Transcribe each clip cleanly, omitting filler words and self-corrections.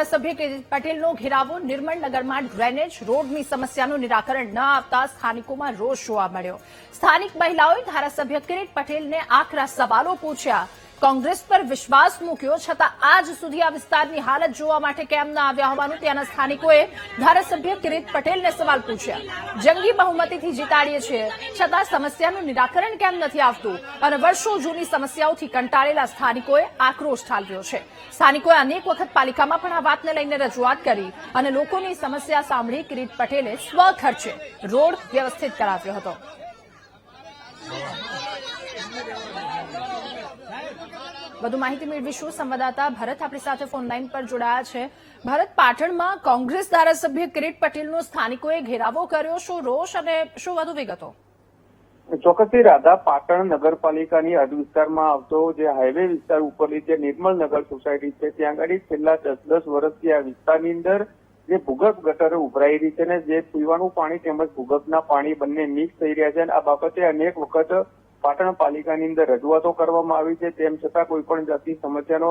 ધારાસભ્ય કિરીટ પટેલનો ઘેરાવો નિર્મળનગરમાં ડ્રેનેજ રોડની સમસ્યાનું નિરાકરણ ન આવતા સ્થાનિકોમાં રોષ જોવા મળ્યો। સ્થાનિક મહિલાઓએ ધારાસભ્ય કિરીટ પટેલને આકરા સવાલો પૂછ્યા। કોંગ્રેસ પર વિશ્વાસ મૂક્યો છતાં આજ સુધી આ વિસ્તારની હાલત જોવા માટે કેમ ન આવ્યા હોવાનું ત્યાંના સ્થાનિકોએ ધારાસભ્ય કિરીટ પટેલને સવાલ પૂછ્યા। જંગી બહુમતીથી જીતાડીએ છીએ છતાં સમસ્યાનું નિરાકરણ કેમ નથી આવતું અને વર્ષો જૂની સમસ્યાઓથી કંટાળેલા સ્થાનિકોએ આક્રોશ ઠાલવ્યો છે। સ્થાનિકોએ અનેક વખત પાલિકામાં પણ આ વાતને લઈને રજૂઆત કરી અને લોકોની સમસ્યા સાંભળી કિરીટ પટેલે સ્વખર્ચે રોડ વ્યવસ્થિત કરાવ્યો હતો। વધુ માહિતી મેળવીશું। સંવાદદાતા ભરત આપણી સાથે ફોન લાઈન પર જોડાયા છે। ભરત, પાટણમાં કોંગ્રેસ ધારાસભ્ય કિરીટ પટેલનો સ્થાનિકોએ ઘેરાવો કર્યો, શું રોષ અને શું વધુ વિગતો? ચોક્કસથી રાધા, પાટણ નગરપાલિકાની હદ વિસ્તારમાં આવતો જે હાઈવે વિસ્તાર ઉપરની જે નિર્મળનગર સોસાયટી છે ત્યાં આગળ છેલ્લા 10 વર્ષથી આ વિસ્તારની અંદર જે ભૂગર્ભ ગટરો ઉભરાઈ રહી છે ને જે પીવાનું પાણી તેમજ ભૂગર્ભના પાણી બંને મિક્સ થઈ રહ્યા છે અને આ બાબતે અનેક વખત પાટણ પાલિકાની અંદર રજૂઆતો કરવામાં આવી છે, તેમ છતાં કોઈ પણ જાતની સમસ્યાનો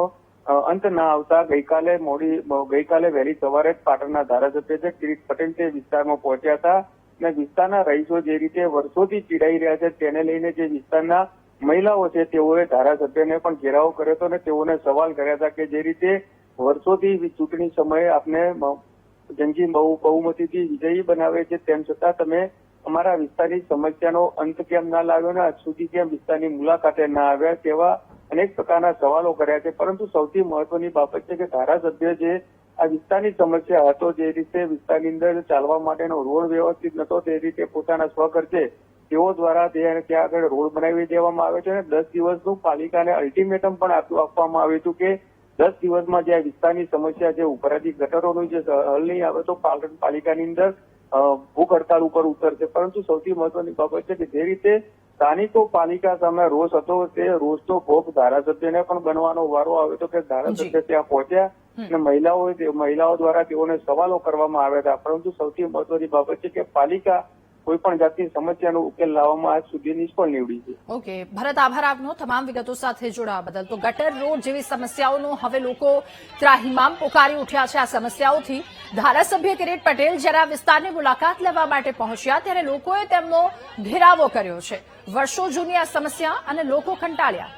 અંત ના આવતા ગઈકાલે વહેલી સવારે જ પાટણના ધારાસભ્ય છે કિરીટ પટેલ તે વિસ્તારમાં પહોંચ્યા હતા અને વિસ્તારના રહીશો જે રીતે વર્ષોથી ચીડાઈ રહ્યા છે તેને લઈને જે વિસ્તારના મહિલાઓ છે તેઓએ ધારાસભ્યને પણ ઘેરાવો કર્યો હતો અને તેઓને સવાલ કર્યા હતા કે જે રીતે વર્ષોથી ચૂંટણી સમયે આપને જંગી બહુમતીથી વિજયી બનાવે છે તેમ છતાં તમે અમારા વિસ્તારની સમસ્યાનો અંત કેમ ના લાવ્યો ને આજ સુધી કેમ વિસ્તારની મુલાકાતે ના આવ્યા, તેવા અનેક પ્રકારના સવાલો કર્યા છે। પરંતુ સૌથી મહત્વની બાબત છે કે ધારાસભ્ય જે આ વિસ્તારની સમસ્યા હતો, જે રીતે વિસ્તારની અંદર ચાલવા માટેનો રોડ વ્યવસ્થિત નહોતો તે રીતે પોતાના સ્વખર્ચે તેઓ દ્વારા ત્યાં આગળ રોડ બનાવી દેવામાં આવે છે અને 10 દિવસનું પાલિકાને અલ્ટિમેટમ પણ આપવામાં આવ્યું હતું કે 10 દિવસમાં જે આ વિસ્તારની સમસ્યા જે ઉભરાતી ગટરોનું જે હલ નહીં આવે તો પાલિકાની અંદર ભૂખ હડતાલ ઉપર ઉતરશે। પરંતુ સૌથી મહત્વની બાબત છે કે જે રીતે સ્થાનિકો પાલિકા સામે રોષ હતો તે રોષનો ભોગ ધારાસભ્યને પણ બનવાનો વારો આવ્યો હતો કે ધારાસભ્ય ત્યાં પહોંચ્યા અને મહિલાઓ દ્વારા તેઓને સવાલો કરવામાં આવ્યા હતા। પરંતુ સૌથી મહત્વની બાબત છે કે પાલિકા કોઈ પણ જાતની સમસ્યાનો ઉકેલ લાવવામાં આજ સુધી નિષ્ફળ નીવડી છે। ઓકે ભરત, આભાર આપનો તમામ વિગતો સાથે જોડાવા બદલ। તો ગટર રોડ જેવી સમસ્યાઓનો હવે લોકો ત્રાહિમામ પોકારી ઉઠ્યા છે। આ સમસ્યાઓથી ધારાસભ્ય કિરીટ પટેલ જ્યારે આ વિસ્તારની મુલાકાત લેવા માટે પહોંચ્યા ત્યારે લોકોએ તેમનો ઘેરાવો કર્યો છે। વર્ષો જૂની આ સમસ્યા અને લોકો કંટાળ્યા।